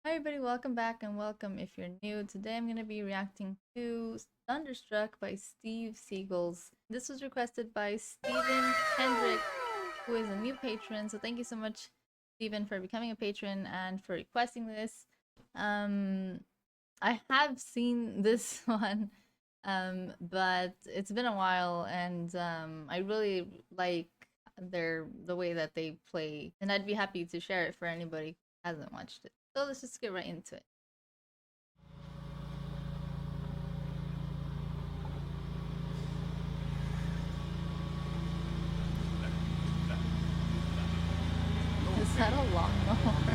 Hi everybody, welcome back and welcome if you're new. Today I'm going to be reacting to Thunderstruck by Seagulls. This was requested by Steven Kendrick, who is a new patron. So thank you so much, Steven, for becoming a patron and for requesting this. I have seen this one, but it's been a while, and I really like the way that they play, and I'd be happy to share it for anybody who hasn't watched it. So let's just get right into it. Is that a lawnmower?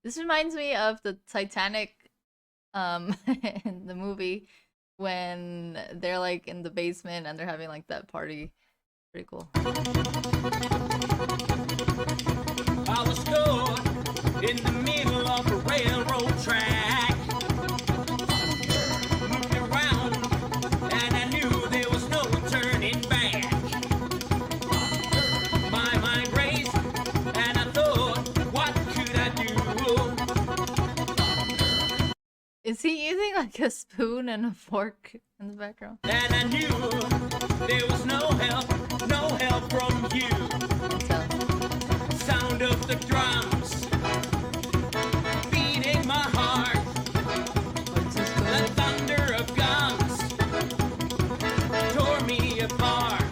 This reminds me of the Titanic in the movie when they're like in the basement and they're having like that party. Pretty cool. I was caught in the middle of a railroad track. Looked around and I knew there was no turning back. My mind raced and I thought, what could I do? Is he using like a spoon and a fork in the background? And I knew there was no help from you. Sound of the drums beating my heart. The thunder of guns tore me apart.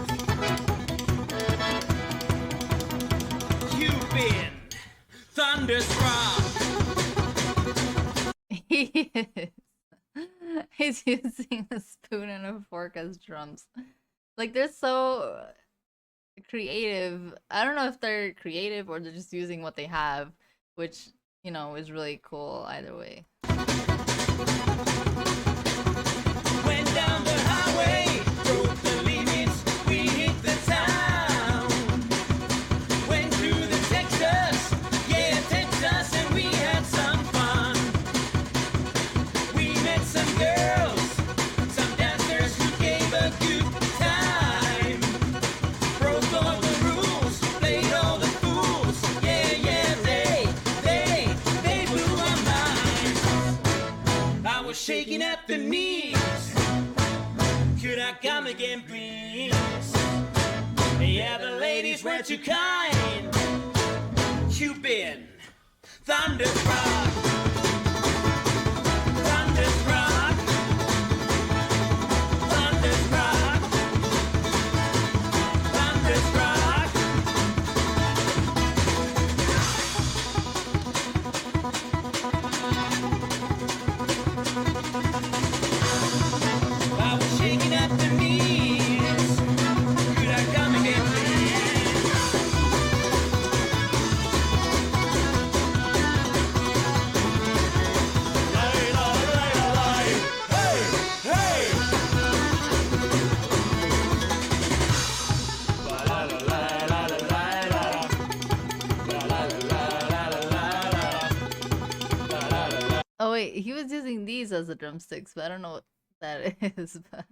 You've been thunderstruck. He is. He's using a spoon and a fork as drums. Like, they're so creative. I don't know if they're creative or they're just using what they have, which, you know, is really cool either way. Went down the highway, broke the limits, we hit the town. Went to the Texas, yeah, Texas, and we had some fun. We met some girls, some dancers who gave a good time. Broke all the rules, played all the fools, yeah, yeah, they blew our minds. I was shaking at the knees. Could I come again, please? Yeah, the ladies were too kind. You've been thunderstruck. Thunderstruck. Thunderstruck. Thunderstruck. I was shaking at the knees. Could I come again, please? Hey, hey. Oh wait, he was using these as the drumsticks, but I don't know what that is. But...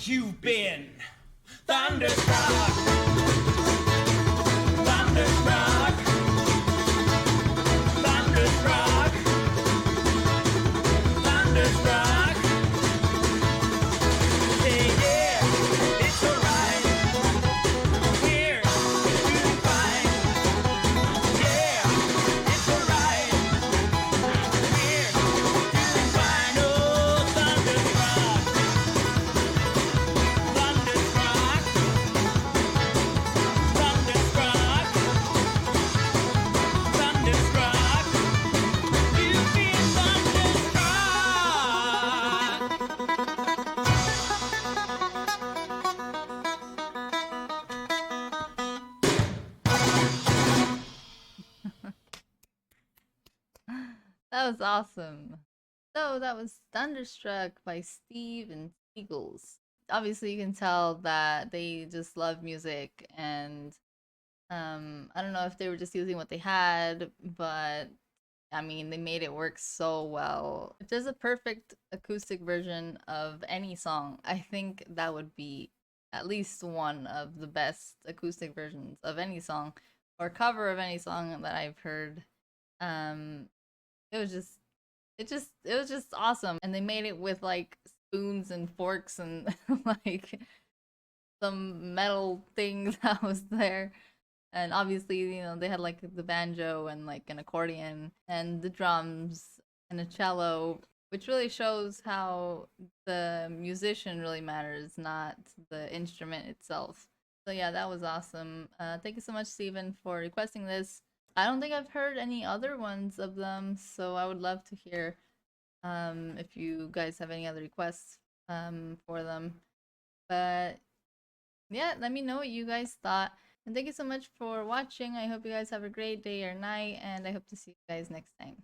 You've been thunderstruck. Thunderstruck. Thunderstruck. Thunderstruck. Say yeah, it's That was awesome. So that was Thunderstruck by Steve and Seagulls. Obviously, you can tell that they just love music, and I don't know if they were just using what they had, but I mean, they made it work so well. If there's a perfect acoustic version of any song, I think that would be at least one of the best acoustic versions of any song or cover of any song that I've heard. Um, it was just, it was just awesome, and they made it with like spoons and forks and like some metal things that was there. And obviously, you know, they had like the banjo and like an accordion and the drums and a cello, which really shows how the musician really matters, not the instrument itself. So yeah, that was awesome. Thank you so much, Steven, for requesting this. I don't think I've heard any other ones of them, so I would love to hear if you guys have any other requests for them. But yeah, let me know what you guys thought. And thank you so much for watching. I hope you guys have a great day or night, and I hope to see you guys next time.